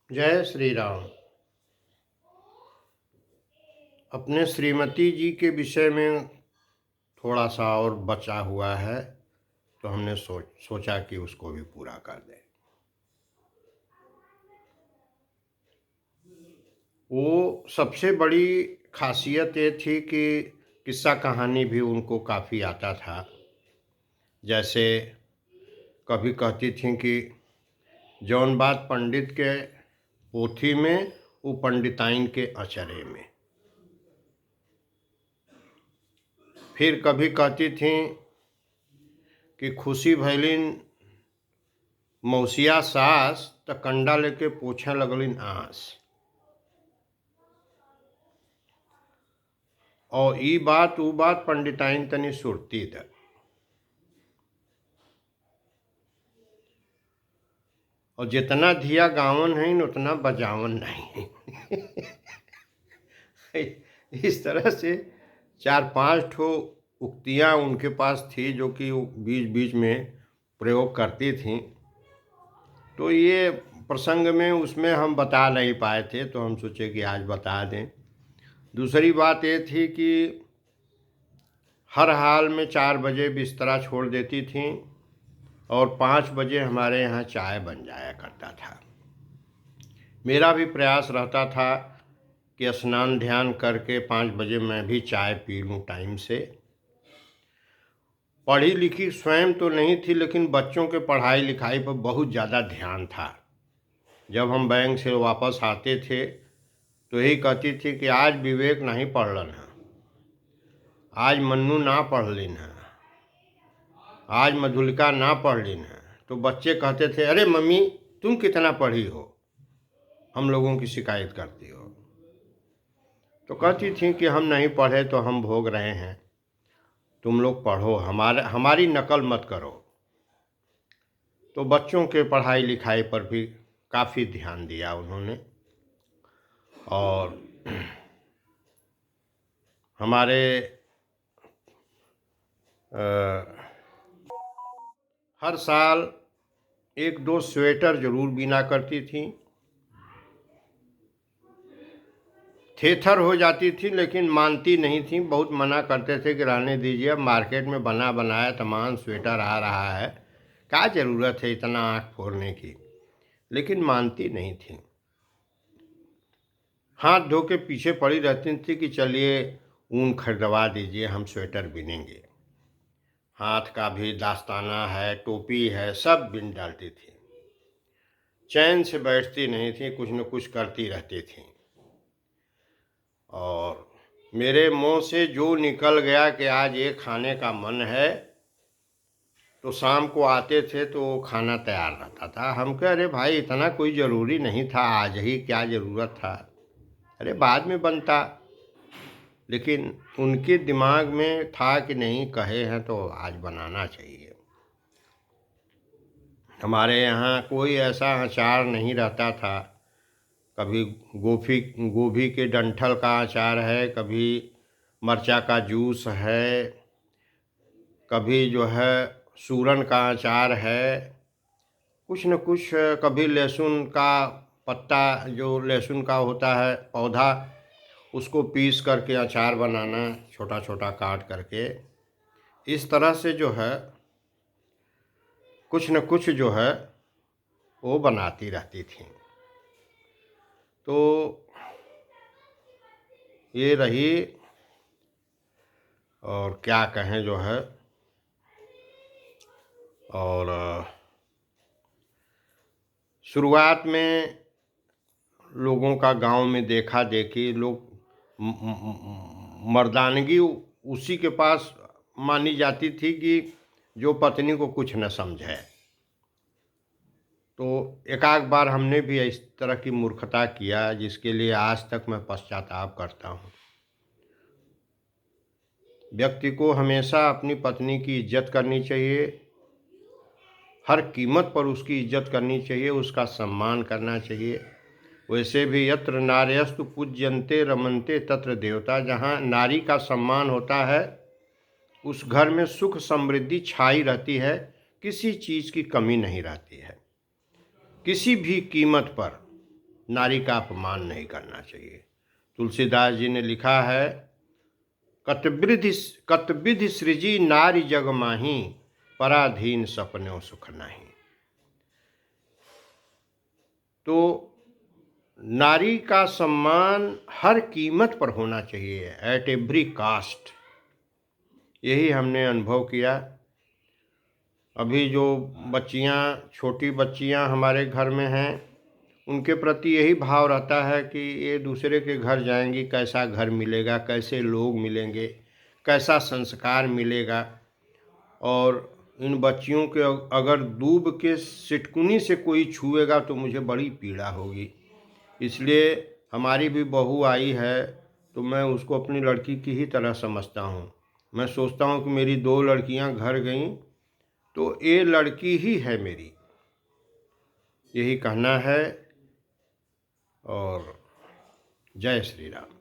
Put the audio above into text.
जय श्री राम। अपने श्रीमती जी के विषय में थोड़ा सा और बचा हुआ है, तो हमने सोचा कि उसको भी पूरा कर दें। वो सबसे बड़ी खासियत ये थी कि किस्सा कहानी भी उनको काफ़ी आता था। जैसे कभी कहती थीं कि जौन बात पंडित के पोथी में वो पंडिताइन के अचरे में। फिर कभी कहती थीं कि खुशी भैलिन मौसिया सास त कंडा लेके पोछे लगलिन आँस। और ई बात ऊ बात पंडिताइन तनी सुरती द। और जितना धिया गावन है उतना बजावन नहीं। इस तरह से 4-5 ठो उक्तियाँ उनके पास थी जो कि बीच बीच में प्रयोग करती थीं। तो ये प्रसंग में उसमें हम बता नहीं पाए थे, तो हम सोचे कि आज बता दें। दूसरी बात ये थी कि हर हाल में 4 बजे बिस्तरा छोड़ देती थीं और 5 बजे हमारे यहाँ चाय बन जाया करता था। मेरा भी प्रयास रहता था कि स्नान ध्यान करके 5 बजे मैं भी चाय पी लूँ टाइम से। पढ़ी लिखी स्वयं तो नहीं थी, लेकिन बच्चों के पढ़ाई लिखाई पर बहुत ज़्यादा ध्यान था। जब हम बैंक से वापस आते थे तो यही कहती थी कि आज विवेक नहीं पढ़लन है, आज मन्नू ना पढ़ लिन है, आज मधुलिका ना पढ़ लिन है। तो बच्चे कहते थे, अरे मम्मी तुम कितना पढ़ी हो, हम लोगों की शिकायत करती हो। तो कहती थी कि हम नहीं पढ़े तो हम भोग रहे हैं, तुम लोग पढ़ो, हमारी नकल मत करो। तो बच्चों के पढ़ाई लिखाई पर भी काफ़ी ध्यान दिया उन्होंने। और हमारे हर साल 1-2 स्वेटर जरूर बिना करती थी। थेथर हो जाती थी लेकिन मानती नहीं थी, बहुत मना करते थे कि रहने दीजिए, अब मार्केट में बना बनाया तमाम स्वेटर आ रहा है, क्या ज़रूरत है इतना आँख फोड़ने की। लेकिन मानती नहीं थी, हाथ धो के पीछे पड़ी रहती थी कि चलिए ऊन खरीदवा दीजिए, हम स्वेटर बिनेंगे। हाथ का भी दास्ताना है, टोपी है, सब बिन डालती थी। चैन से बैठती नहीं थी, कुछ न कुछ करती रहती थी। और मेरे मुंह से जो निकल गया कि आज ये खाने का मन है, तो शाम को आते थे तो खाना तैयार रहता था। हम कह, अरे भाई इतना कोई ज़रूरी नहीं था, आज ही क्या ज़रूरत था, अरे बाद में बनता। लेकिन उनके दिमाग में था कि नहीं, कहे हैं तो आज बनाना चाहिए। हमारे यहाँ कोई ऐसा अचार नहीं रहता था। कभी गोभी के डंठल का अचार है, कभी मरचा का जूस है, कभी जो है सूरन का अचार है, कुछ न कुछ। कभी लहसुन का पत्ता, जो लहसुन का होता है पौधा, उसको पीस करके अचार बनाना, छोटा छोटा काट करके। इस तरह से जो है कुछ न कुछ जो है वो बनाती रहती थी। तो ये रही, और क्या कहें जो है। और शुरुआत में लोगों का गांव में देखा देखी, लोग मर्दानगी उसी के पास मानी जाती थी कि जो पत्नी को कुछ न समझे। तो एकाक बार हमने भी इस तरह की मूर्खता किया, जिसके लिए आज तक मैं पश्चाताप करता हूँ। व्यक्ति को हमेशा अपनी पत्नी की इज्जत करनी चाहिए, हर कीमत पर उसकी इज्जत करनी चाहिए, उसका सम्मान करना चाहिए। वैसे भी यत्र नार्यस्तु पूज्यन्ते रमन्ते तत्र देवता, जहाँ नारी का सम्मान होता है उस घर में सुख समृद्धि छाई रहती है, किसी चीज़ की कमी नहीं रहती है। किसी भी कीमत पर नारी का अपमान नहीं करना चाहिए। तुलसीदास जी ने लिखा है, कतविधि सृजी नारी जग माही, पराधीन सपने सुख नहीं। तो नारी का सम्मान हर कीमत पर होना चाहिए, एट एवरी कास्ट। यही हमने अनुभव किया। अभी जो बच्चियां, छोटी बच्चियां हमारे घर में हैं, उनके प्रति यही भाव रहता है कि ये दूसरे के घर जाएंगी, कैसा घर मिलेगा, कैसे लोग मिलेंगे, कैसा संस्कार मिलेगा। और इन बच्चियों के अगर दूब के सिटकुनी से कोई छुएगा तो मुझे बड़ी पीड़ा होगी। इसलिए हमारी भी बहू आई है तो मैं उसको अपनी लड़की की ही तरह समझता हूँ। मैं सोचता हूँ कि मेरी 2 लड़कियाँ घर गईं तो ये लड़की ही है मेरी। यही कहना है। और जय श्री राम।